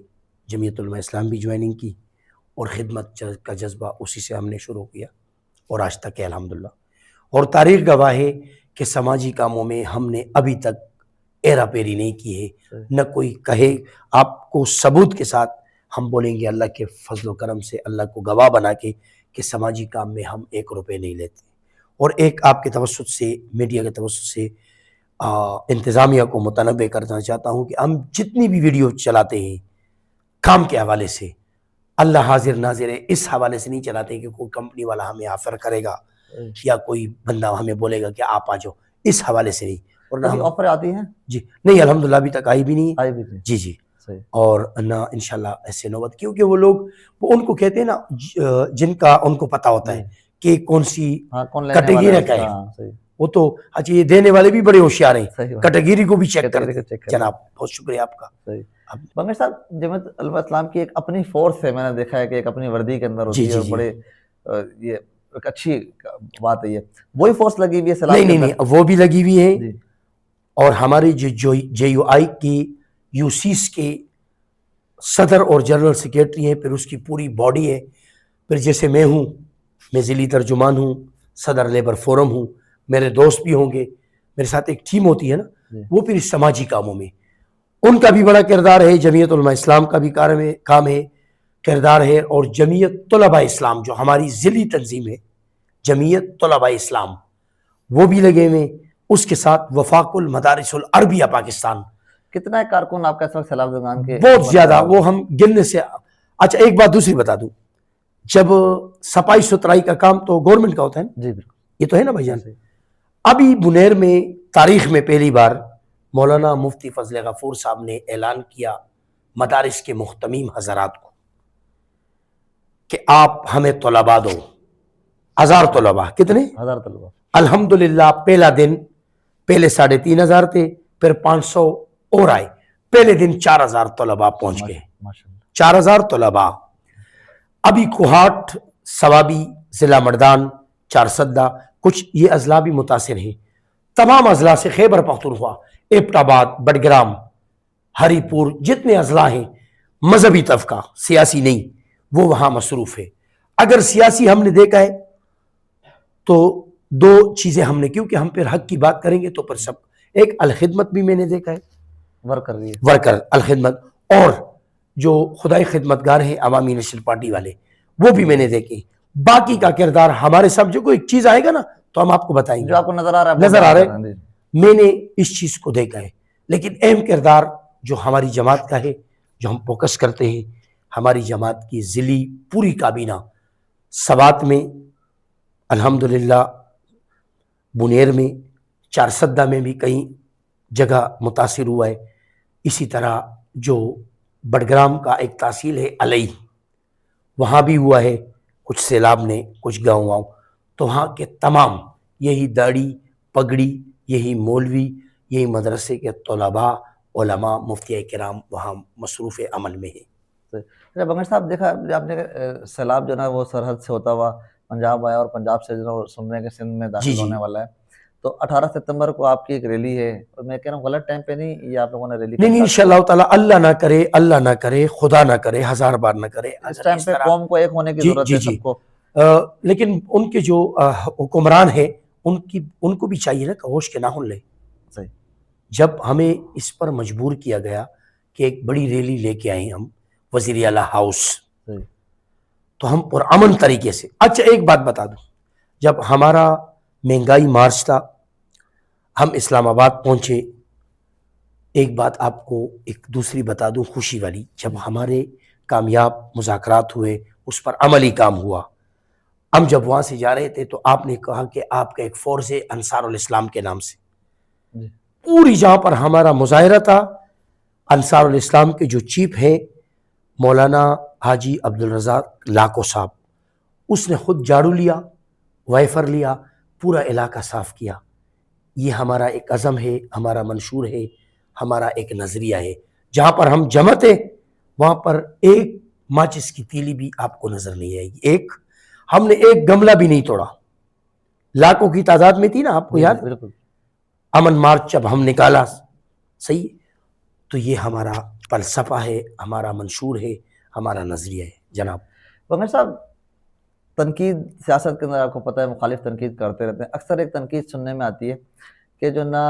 جمعیت علماء اسلام بھی جوائننگ کی, اور خدمت کا جذبہ اسی سے ہم نے شروع کیا, اور آج تک ہے الحمدللہ. اور تاریخ گواہ ہے کہ سماجی کاموں میں ہم نے ابھی تک ایرا پیری نہیں کی ہے, نہ کوئی کہے. آپ کو ثبوت کے ساتھ ہم بولیں گے اللہ کے فضل و کرم سے, اللہ کو گواہ بنا کے, کہ سماجی کام میں ہم 1 روپے نہیں لیتے. اور ایک آپ کے توسط سے, میڈیا کے توسط سے انتظامیہ کو متنبہ کرنا چاہتا ہوں کہ ہم جتنی بھی ویڈیو چلاتے ہیں کام کے حوالے سے, اللہ حاضر ناظر ہے, اس حوالے سے نہیں چلاتے کہ کوئی کمپنی والا ہمیں آفر کرے گا یا کوئی بندہ ہمیں بولے گا کہ آپ آ جاؤ, اس حوالے سے نہیں. اور نہ آفر آتی ہیں جی نہیں, الحمدللہ ابھی تک آئی بھی نہیں ہے. جی جی, اور نہ انشاءاللہ ایسے نوبت, کیونکہ وہ لوگ وہ ان کو کہتے ہیں نا, جن کا ان کو پتہ ہوتا ہے کہ کون سی کیٹیگری کا ہے, وہ تو اچھا یہ دینے والے بھی بڑے ہوشیار ہیں, کیٹیگری کو بھی چیک کرتے. جناب بہت شکریہ آپ کا. بنگش صاحب, جمعیت علماء اسلام کی ایک اپنی فورس ہے, میں نے دیکھا ہے کہ ایک اپنی وردی کے اندر ہوتی ہے, بڑے یہ ایک اچھی بات ہے. یہ وہی فورس لگی ہوئی ہے؟ نہیں, وہ بھی لگی ہوئی ہے, اور ہمارے جو جے یو آئی کی یوسیس کے صدر اور جنرل سیکریٹری ہیں، پھر اس کی پوری باڈی ہے، پھر جیسے میں ہوں، میں ذیلی ترجمان ہوں، صدر لیبر فورم ہوں، میرے دوست بھی ہوں گے، میرے ساتھ ایک ٹیم ہوتی ہے نا، وہ پھر سماجی کاموں میں ان کا بھی بڑا کردار ہے، جمعیت علماء اسلام کا بھی کام ہے، کردار ہے، اور جمعیت طلباء اسلام جو ہماری ذیلی تنظیم ہے، جمعیت طلباء اسلام، وہ بھی لگے ہوئے، اس کے ساتھ وفاق المدارس العربیہ پاکستان، کتنا ہے کارکن آپ کا اس وقت سیلاب زدگان کے؟ بہت زیادہ، وہ ہم گننے سے. اچھا ایک بات دوسری بتا دوں، جب صفائی ستھرائی کا کام تو گورنمنٹ کا ہوتا ہے نا، جی بالکل، یہ تو ہے نا بھائی جان. ابھی بنیر میں تاریخ میں پہلی بار مولانا مفتی فضل غفور صاحب نے اعلان کیا مدارس کے محتمیم حضرات کو کہ آپ ہمیں طلباء دو، 1000 طلباء. کتنے؟ 1000 طلباء. الحمدللہ پہلا دن پہلے 3500 تھے، پھر 500 اور آئے، پہلے دن 4000 طلباء پہنچ گئے. 4000 طلباء. ابھی کوہاٹ، سوابی، ضلع مردان، چارسدہ، کچھ یہ اضلاع بھی متاثر ہیں. تمام اضلاع سے خیبر پختونخوا، ایبٹ آباد، بڈگرام، ہری پور، جتنے اضلاع ہیں مذہبی طبقہ، سیاسی نہیں، وہ وہاں مصروف ہے. اگر سیاسی ہم نے دیکھا ہے تو 2 چیزیں ہم نے، کیونکہ ہم پھر حق کی بات کریں گے تو پھر سب، ایک الخدمت بھی میں نے دیکھا ہے، ورکر الخدمت، اور جو خدائی خدمتگار ہیں عوامی نیشنل پارٹی والے، وہ بھی میں نے دیکھے. باقی کا کردار ہمارے سب، جو کوئی چیز آئے گا نا تو ہم آپ کو بتائیں گے، جو آپ کو نظر آ رہا ہے. میں نے اس چیز کو دیکھا ہے. لیکن اہم کردار جو ہماری جماعت کا ہے، جو ہم فوکس کرتے ہیں، ہماری جماعت کی ذیلی پوری کابینہ سوات میں الحمدللہ، بنیر میں، چارسدہ میں بھی کئی جگہ متاثر ہوا ہے. اسی طرح جو بڈگرام کا ایک تحصیل ہے علی، وہاں بھی ہوا ہے کچھ سیلاب نے، کچھ گاؤں. تو وہاں کے تمام یہی داڑھی پگڑی، یہی مولوی، یہی مدرسے کے طلباء، علماء، مفتی کرام وہاں مصروف عمل میں ہیں. بنگش صاحب، دیکھا آپ نے سیلاب جو نا وہ سرحد سے ہوتا ہوا پنجاب آیا، اور پنجاب سے جو نا سن رہے ہیں کہ سندھ میں داخل ہونے والا ہے. تو 18 ستمبر کو آپ کی ایک ریلی ہے، اور میں کہہ رہا ہوں غلط ٹائم پہ نہیں یہ آپ لوگوں نے ریلی؟ نہیں انشاءاللہ تعالیٰ، اللہ نہ کرے، اللہ نہ کرے، خدا نہ کرے، 1000 بار نہ کرے. اس ٹائم پہ قوم کو ایک ہونے کی ضرورت ہے سب کو. لیکن ان کے جو حکمران ہیں ان کو بھی چاہیے نا کہ ہوش کے ناخن لے. جب ہمیں اس پر مجبور کیا گیا کہ ایک بڑی ریلی لے کے آئے ہم وزیر اعلیٰ ہاؤس، تو ہم پرامن طریقے سے. اچھا ایک بات بتا دوں، جب ہمارا مہنگائی مارچ تھا، ہم اسلام آباد پہنچے. ایک بات آپ کو ایک دوسری بتا دوں خوشی والی، جب ہمارے کامیاب مذاکرات ہوئے، اس پر عملی کام ہوا، ہم جب وہاں سے جا رہے تھے تو آپ نے کہا کہ آپ کا ایک فورس ہے انصار الاسلام کے نام سے. پوری جہاں پر ہمارا مظاہرہ تھا، انصار الاسلام کے جو چیف ہیں مولانا حاجی عبدالرزاق لاکو صاحب، اس نے خود جھاڑو لیا، وائفر لیا، پورا علاقہ صاف کیا. یہ ہمارا ایک عزم ہے، ہمارا منشور ہے، ہمارا ایک نظریہ ہے. جہاں پر ہم جمع تھے وہاں پر ایک ماچس کی تیلی بھی آپ کو نظر نہیں آئے گی. ہم نے ایک گملہ بھی نہیں توڑا. لاکھوں کی تعداد میں تھی نا، آپ کو یاد؟ بالکل. امن مارچ جب ہم نکالا، صحیح، تو یہ ہمارا فلسفہ ہے، ہمارا منشور ہے، ہمارا نظریہ ہے. جناب بنگش صاحب، تنقید سیاست کے اندر آپ کو پتہ ہے مخالف تنقید کرتے رہتے ہیں. اکثر ایک تنقید سننے میں آتی ہے کہ جو نا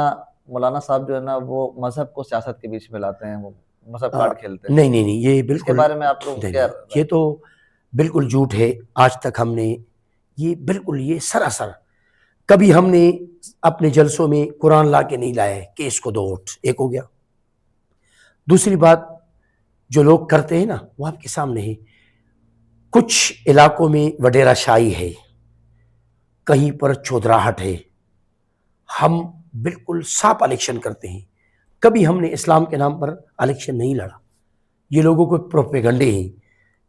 مولانا صاحب جو ہے نا وہ مذہب کو سیاست کے بیچ میں لاتے ہیں، وہ مذہب کارڈ کھیلتے ہیں. نہیں، یہ بالکل، اس کے بارے میں آپ لوگ کیا؟ یہ تو بالکل جھوٹ ہے. آج تک ہم نے یہ بالکل، یہ سراسر، کبھی ہم نے اپنے جلسوں میں قرآن لا کے نہیں لایا ہے کہ اس کو 2 ووٹ. ایک ہو گیا. دوسری بات، جو لوگ کرتے ہیں نا وہ آپ کے سامنے ہے. کچھ علاقوں میں وڈیرا شاہی ہے، کہیں پر چودراہٹ ہے. ہم بالکل صاف الیکشن کرتے ہیں. کبھی ہم نے اسلام کے نام پر الیکشن نہیں لڑا. یہ لوگوں کو پروپیگنڈے ہیں.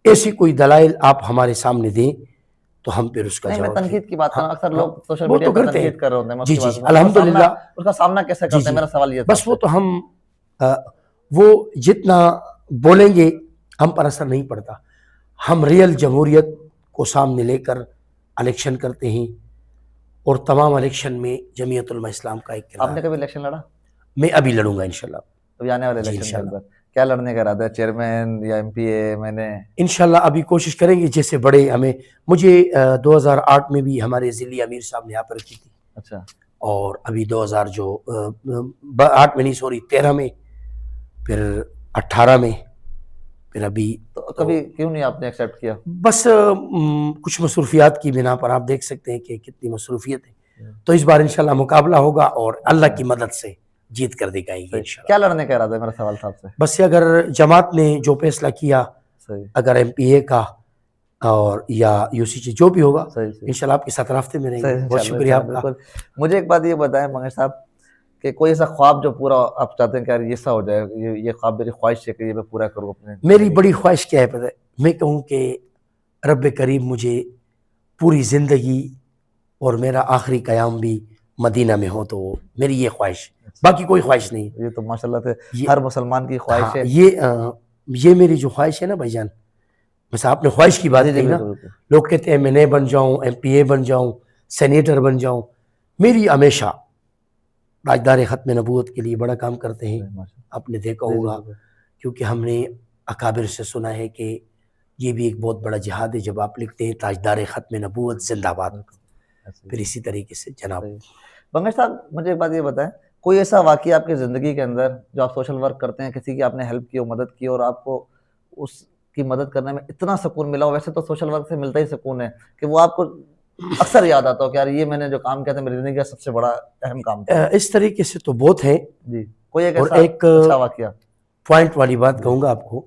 ایسی کوئی دلائل آپ ہمارے سامنے دیں تو ہم پھر اس کا جواب. میں تنقید کی بات کر رہا ہوں. اکثر لوگ سوشل میڈیا پر تنقید کر رہے ہوتے ہیں. جی الحمدللہ. اس کا سامنا کیسے کرتے ہیں؟ میرا سوال یہ تھا. بس وہ تو ہم وہ جتنا بولیں گے ہم پر اثر نہیں پڑتا. ہم ریئل جمہوریت کو سامنے لے کر الیکشن کرتے ہیں، اور تمام الیکشن میں جمعیت علماء اسلام کا ایک کردار. آپ نے کبھی الیکشن لڑا؟ میں ابھی لڑوں گا انشاءاللہ. ابھی آنے والے الیکشن کے اندر کیا لڑنے کا ارادہ ہے؟ چیئرمین یا ایم پی اے؟ میں نے انشاءاللہ ابھی کوشش کریں گے جیسے بڑے ہمیں. مجھے 2008 میں بھی ہمارے ضلعی امیر صاحب نے یہاں پر رکھی تھی. اچھا. اور ابھی 2008 میں نہیں سوری 13 میں، پھر 18 میں، پھر ابھی. تو کبھی کیوں نہیں آپ نے ایکسیپٹ کیا؟ بس کچھ مصروفیات کی بنا پر آپ دیکھ سکتے ہیں کہ کتنی مصروفیت ہے. تو اس بار انشاءاللہ مقابلہ ہوگا اور اللہ کی مدد سے جیت کر دکھائیں گے انشاءاللہ. کیا لڑنے کا ارادہ ہے میرا سوال صاحب سے؟ بس یہ اگر جماعت نے جو فیصلہ کیا، اگر ایم پی اے کا اور یا یو سی جو بھی ہوگا انشاءاللہ آپ کے ساتھ رابطے میں رہیں گے. بہت شکریہ آپ کا. مجھے ایک بات یہ بتائیں منگیش صاحب کہ کوئی ایسا خواب جو پورا آپ چاہتے ہیں کہ یار یہ ایسا ہو جائے، یہ خواب میری خواہش ہے کہ یہ میں پورا کروں اپنے. میری بڑی خواہش کیا ہے پتہ ہے؟ میں کہوں کہ رب کریم مجھے پوری زندگی اور میرا آخری قیام بھی مدینہ میں ہو، تو میری یہ خواہش، باقی کوئی خواہش نہیں. یہ تو ماشاءاللہ سے ہر مسلمان کی خواہش ہے. یہ میری جو خواہش ہے نا بھائی جان، بس آپ نے خواہش کی بات کہی نا. لوگ کہتے ہیں میں بن جاؤں، ایم پی اے بن جاؤں، سینیٹر بن جاؤں. میری ہمیشہ راجدار ختم نبوت کے لیے بڑا کام کرتے ہیں. آپ نے دیکھا ہوگا کیونکہ ہم نے اکابر سے سنا ہے کہ یہ بھی ایک بہت بڑا جہاد ہے. جب آپ لکھتے ہیں تاجدار ختم نبوت زندہ باد، پھر اسی طریقے سے جناب. منگیش صاحب مجھے ایک بات یہ بتائیں، کوئی ایسا واقعہ آپ کی زندگی کے اندر جو آپ سوشل ورک کرتے ہیں، کسی کی آپ نے ہیلپ کی ہو، مدد کی اور آپ کو اس کی مدد کرنے میں اتنا سکون ملا ہو؟ ویسے تو سوشل ورک سے ملتا ہی سکون ہے کہ وہ آپ کو اکثر یاد آتا ہو کہ یار یہ میں نے جو کام کیا تھا میری زندگی کا سب سے بڑا اہم کام تھا. اس طریقے سے تو بہت ہے جی. کوئی ایک ایسا واقعہ پوائنٹ والی بات کہوں گا آپ کو.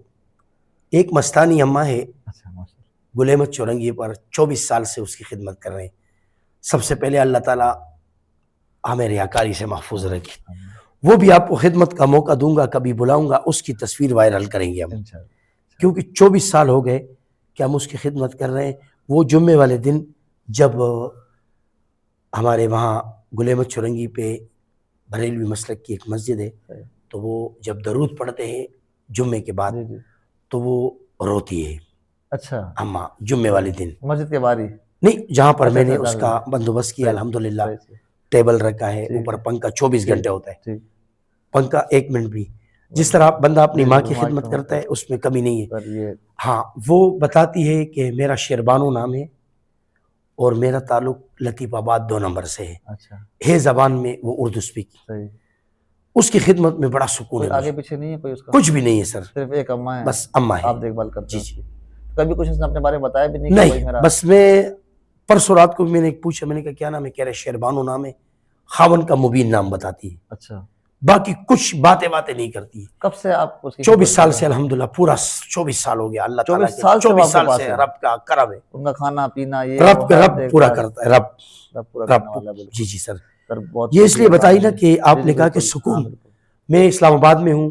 ایک مستانی اماں ہے گلیمت چورنگی پر، 24 سال سے اس کی خدمت کر رہے ہیں. سب سے پہلے اللہ تعالیٰ ہمیں ریاکاری سے محفوظ رکھے. وہ بھی آپ کو خدمت کا موقع دوں گا، کبھی بلاؤں گا، اس کی تصویر وائرل کریں گے ہم، کیونکہ 24 سال ہو گئے کہ ہم اس کی خدمت کر رہے ہیں. وہ جمعے والے دن جب ہمارے وہاں گلیمت چورنگی پہ بریلوی مسلک کی ایک مسجد ہے، تو وہ جب درود پڑھتے ہیں جمعے کے بعد تو وہ روتی ہے. اچھا. اماں جمعے والے دن مسجد کے باہر ہی نہیں، جہاں پر میں نے اس کا بندوبست کیا الحمدللہ، ٹیبل رکھا ہے، اوپر پنکھا 24 گھنٹے ہوتا ہے، پنکھا 1 منٹ بھی. جس طرح بندہ اپنی ماں کی خدمت کرتا ہے اس میں کمی نہیں ہے. ہاں وہ بتاتی ہے کہ میرا شیربانو نام ہے اور میرا تعلق لطیف آباد 2 نمبر سے ہے زبان میں وہ اردو سپیک. اس کی خدمت میں بڑا سکون ہے. آگے پیچھے نہیں ہے کوئی اس کا؟ کچھ بھی نہیں ہے سر، صرف ایک اماں ہے، بس اماں ہے. آپ دیکھ بھال کرتے ہیں؟ جی. کبھی کچھ اس نے اپنے بارے میں بتایا بھی نہیں؟ نہیں، بس میں پرسوں رات کو میں نے پوچھا، میں نے کہا کیا نام ہے؟ کہہ رہے شیربانو نام ہے. خاون کا مبین نام بتاتی ہے. اچھا. باقی کچھ باتیں نہیں کرتی. کب سے آپ 24 سال سے الحمدللہ، پورا 24 سال ہو گیا. اللہ تعالیٰ 24 سال سے رب کا کرم ہے. ان کا کھانا پینا یہ رب پورا کرتا ہے. رب. جی سر. یہ اس لیے بتائی نا کہ آپ نے کہا کہ سکون. میں اسلام آباد میں ہوں،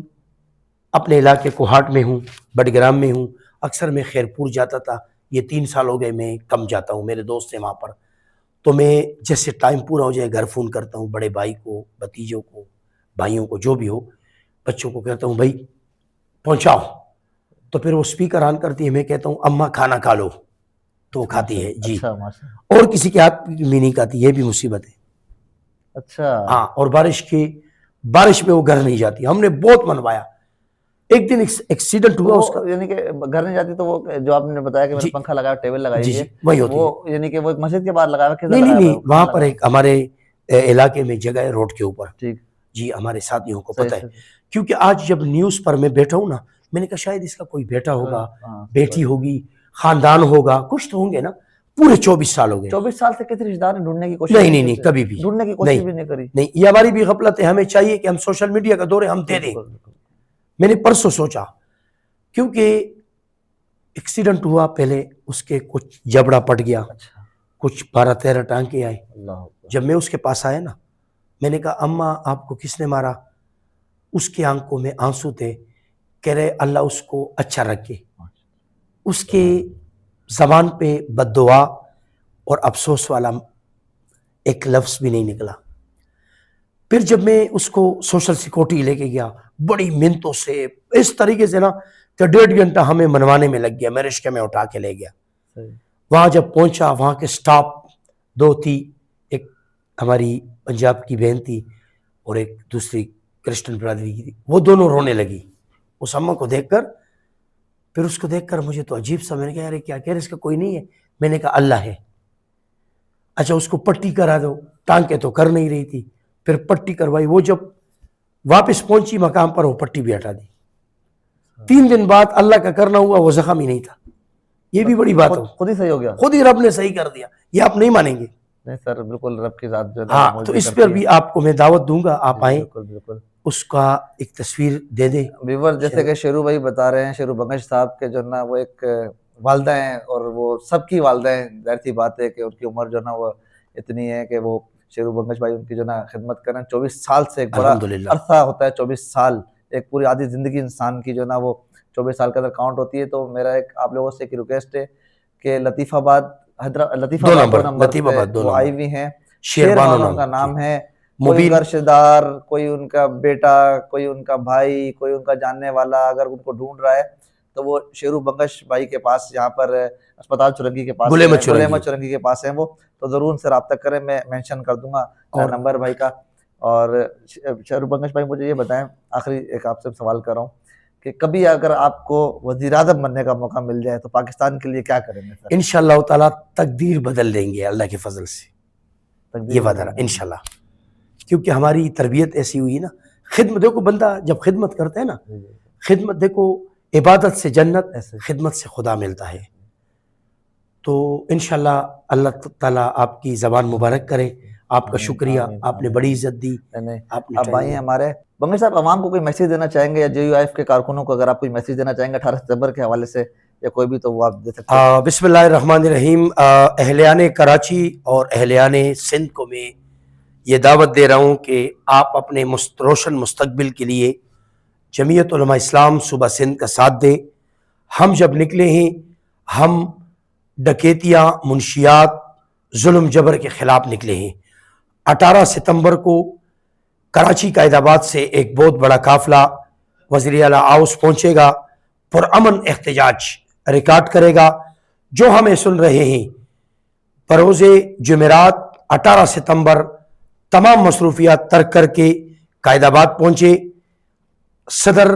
اپنے علاقے کوہاٹ میں ہوں، بڈگرام میں ہوں. اکثر میں خیرپور جاتا تھا. یہ 3 سال ہو گئے میں کم جاتا ہوں، میرے دوست ہیں وہاں پر. تو میں جیسے ٹائم پورا ہو جائے گھر فون کرتا ہوں، بڑے بھائی کو، بھتیجوں کو، بھائیوں کو، جو بھی ہو، بچوں کو کہتا ہوں بھائی پہنچاؤ. تو پھر وہ سپیکر آن کرتی ہے، میں کہتا ہوں اماں کھانا کھا لو، تو وہ کھاتی ہے. جی. اور کسی کے ہاتھ میں نہیں کھاتی، یہ بھی مصیبت ہے. اچھا. ہاں. اور بارش میں وہ گھر نہیں جاتی. ہم نے بہت منوایا. ایک دن ایکسیڈنٹ ہوا اس کا، یعنی کہ گھر نہیں جاتی تو وہ جو آپ نے بتایا کہ میں نے پنکھا لگایا، ٹیبل لگائی ہے، وہی ہوتی ہے. وہ یعنی کہ وہ ایک مسجد کے باہر لگایا ہے؟ نہیں، وہاں پر ایک ہمارے علاقے میں جگہ ہے روڈ کے اوپر. جی. ہمارے ساتھیوں کو پتہ ہے، کیونکہ آج جب نیوز پر میں بیٹھا ہوں نا، میں نے کہا شاید اس کا کوئی بیٹا ہوگا، بیٹی ہوگی، خاندان ہوگا، کچھ تو ہوں گے نا. پورے 24 سال ہو گئے. 24 سال سے کسی رشتہ دار نے ڈھونڈنے کی کوشش نہیں، کبھی بھی ڈھونڈنے کی کوشش بھی نہیں کری. نہیں، یہ ہماری بھی غفلت ہے. ہمیں چاہیے کہ ہم سوشل میڈیا کا دور ہے، ہم دے دیں. میں نے پرسوں سوچا، کیونکہ ایکسیڈنٹ ہوا، پہلے اس کے کچھ جبڑا پٹ گیا، کچھ 12-13 ٹانکے آئے. جب میں اس کے پاس آیا نا، میں نے کہا اماں آپ کو کس نے مارا؟ اس کی آنکھوں میں آنسو تھے. کہہ رہے اللہ اس کو اچھا رکھے. اس کے زبان پہ بد دعا اور افسوس والا ایک لفظ بھی نہیں نکلا. پھر جب میں اس کو سوشل سیکورٹی لے کے گیا، بڑی منتوں سے اس طریقے سے نا کہ 1.5 گھنٹہ ہمیں منوانے میں لگ گیا. میں رشکے میں اٹھا کے لے گیا. وہاں جب پہنچا، وہاں کے سٹاف 2 تھی، ایک ہماری پنجاب کی بہن تھی اور ایک دوسری کرسچن برادری کی تھی، وہ دونوں رونے لگی اس اماں کو دیکھ کر. پھر اس کو دیکھ کر مجھے تو عجیب سا، میں نے کہا یار کیا کہہ رہے، اس کا کوئی نہیں ہے. میں نے کہا اللہ ہے. اچھا اس کو پٹی کرا دو، ٹانکیں تو کر نہیں رہی تھی. پھر پٹی کروائی، وہ جب واپس پہنچی مقام پر وہ پٹی بھی ہٹا دی. 3 دن بعد اللہ کا کرنا ہوا وہ زخم ہی نہیں تھا. یہ بھی بڑی بات ہو، خود ہی صحیح ہو گیا. خود ہی رب نے صحیح کر دیا. یہ آپ نہیں مانیں گے. نہیں سر، بالکل رب کی ذات جو ہے ہاں تو اس پر بھی آپ کو میں دعوت دوں گا، آپ آئیں، بالکل بالکل. اس کا ایک تصویر دے دیں. ویور جیسے کہ شیرو بھائی بتا رہے ہیں، شیرو بنگش صاحب کے جو نا وہ ایک والدہ ہیں، اور وہ سب کی والدہ ہیں. ظاہر سی بات ہے کہ ان کی عمر جو نا وہ اتنی ہے کہ وہ شیرو بنگش بھائی ان کی جو نا خدمت کریں. 24 سال سے ایک بڑا الحمدللہ عرصہ ہوتا ہے. 24 سال ایک پوری آدھی زندگی انسان کی جو نا وہ 24 سال کے اندر کاؤنٹ ہوتی ہے. تو میرا ایک آپ لوگوں سے ایک ریکویسٹ ہے کہ لطیف آباد لطیف آباد 2 نمبر پہ وہ آئی ہوئی ہیں. شیربانو کا نام ہے. کوئی ان کا رشتے دار، کوئی ان کا بیٹا، کوئی ان کا بھائی، کوئی ان کا جاننے والا اگر ان کو ڈھونڈ رہا ہے تو وہ شیرو بنگش بھائی کے پاس، یہاں پر اسپتال چرنگی کے پاس، گلیمہ چرنگی کے پاس ہیں وہ. تو ضرور ان سے رابطہ کریں. میں مینشن کر دوں گا نمبر بھائی کا. اور شیرو بنگش بھائی مجھے یہ بتائیں، آخری ایک آپ سے سوال کر رہا ہوں کہ کبھی اگر آپ کو وزیر اعظم بننے کا موقع مل جائے تو پاکستان کے لیے کیا کریں گے سر؟ انشاءاللہ تعالیٰ تقدیر بدل دیں گے اللہ کے فضل سے. یہ وعدہ رہا انشاءاللہ، کیونکہ ہماری تربیت ایسی ہوئی نا. خدمت دیکھو، بندہ جب خدمت کرتا ہے نا، خدمت دیکھو عبادت سے جنت، خدمت سے خدا ملتا ہے. تو انشاءاللہ اللہ تعالیٰ آپ کی زبان مبارک کرے. آپ کا شکریہ، آپ نے بڑی عزت دی. اب بھائی ہمارے بنگش صاحب، عوام کو کوئی میسیج دینا چاہیں گے، یا جے یو آئی ایف کے کارکنوں کو اگر آپ کوئی میسیج دینا چاہیں گے 18 ستمبر کے حوالے سے، یا کوئی بھی، تو وہ آپ دے سکتے ہیں. بسم اللہ الرحمن الرحیم. اہلیان کراچی اور اہلیان سندھ کو میں یہ دعوت دے رہا ہوں کہ آپ اپنے روشن مستقبل کے لیے جمعیت علماء اسلام صوبہ سندھ کا ساتھ دیں. ہم جب نکلے ہیں، ہم ڈکیتیاں، منشیات، ظلم جبر کے خلاف نکلے ہیں. 18 ستمبر کو کراچی قائد آباد سے ایک بہت بڑا قافلہ وزیر اعلیٰ ہاؤس پہنچے گا، پرامن احتجاج ریکارڈ کرے گا. جو ہمیں سن رہے ہیں، بروز جمعرات 18 ستمبر تمام مصروفیات ترک کر کے قائد آباد پہنچے. صدر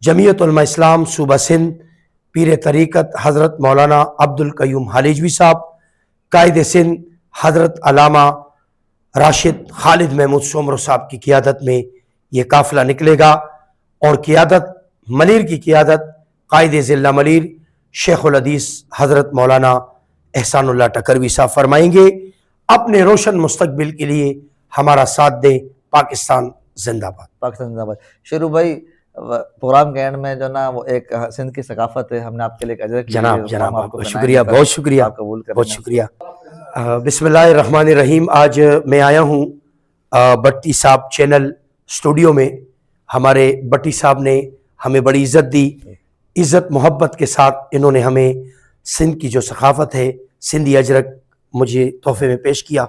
جمعیت علماء اسلام صوبہ سندھ پیر طریقت حضرت مولانا عبد القیوم حالیجوی صاحب، قائد سندھ حضرت علامہ راشد خالد محمود سومرو صاحب کی قیادت میں یہ قافلہ نکلے گا. اور قیادت ملیر کی قیادت قائد ضلع ملیر شیخ الحدیث حضرت مولانا احسان اللہ ٹکروی صاحب فرمائیں گے. اپنے روشن مستقبل کے لیے ہمارا ساتھ دیں. پاکستان زندہ باد. پاکستان زندہ باد. شیرو بھائی، پروگرام کے اینڈ میں جو نا وہ ایک سندھ کی ثقافت ہے، ہم نے آپ کے لیے ایک اجر جناب آپ کا شکریہ، بہت شکریہ، قبول کریں. بہت شکریہ. بسم اللہ الرحمن الرحیم. آج میں آیا ہوں بٹی صاحب چینل اسٹوڈیو میں. ہمارے بٹی صاحب نے ہمیں بڑی عزت دی. عزت محبت کے ساتھ انہوں نے ہمیں سندھ کی جو ثقافت ہے، سندھی اجرک مجھے تحفے میں پیش کیا.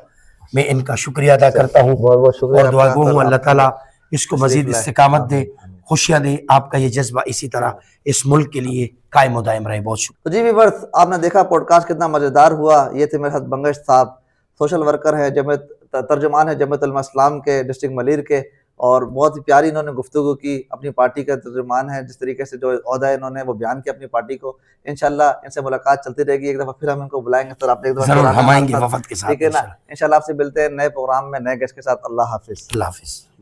میں ان کا شکریہ ادا کرتا ہوں اور دعا گو ہوں اللہ تعالیٰ اس کو مزید استقامت دے، خوشیاں دے. آپ کا یہ جذبہ اسی طرح اس ملک کے لیے قائم و دائم رہے. بہت شکریہ. تو جی ویورز، آپ نے دیکھا پوڈ کاسٹ کتنا مزیدار ہوا. یہ تھے میرے ساتھ بنگش صاحب، سوشل ورکر ہیں، ترجمان ہے جمعیت علماء اسلام کے ڈسٹرکٹ ملیر کے، اور بہت ہی پیاری انہوں نے گفتگو کی. اپنی پارٹی کا ترجمان ہے، جس طریقے سے جو عہدہ ہے انہوں نے وہ بیان کیا اپنی پارٹی کو. انشاءاللہ ان سے ملاقات چلتی رہے گی. ایک دفعہ پھر ہم ان کو بلائیں گے سر. آپ نے ایک دفعہ ضرور ہم آئیں گے وفد کے ساتھ، ٹھیک ہے نا. انشاءاللہ آپ سے ملتے ہیں نئے پروگرام میں نئے گیسٹ کے ساتھ. اللہ حافظ. اللہ حافظ.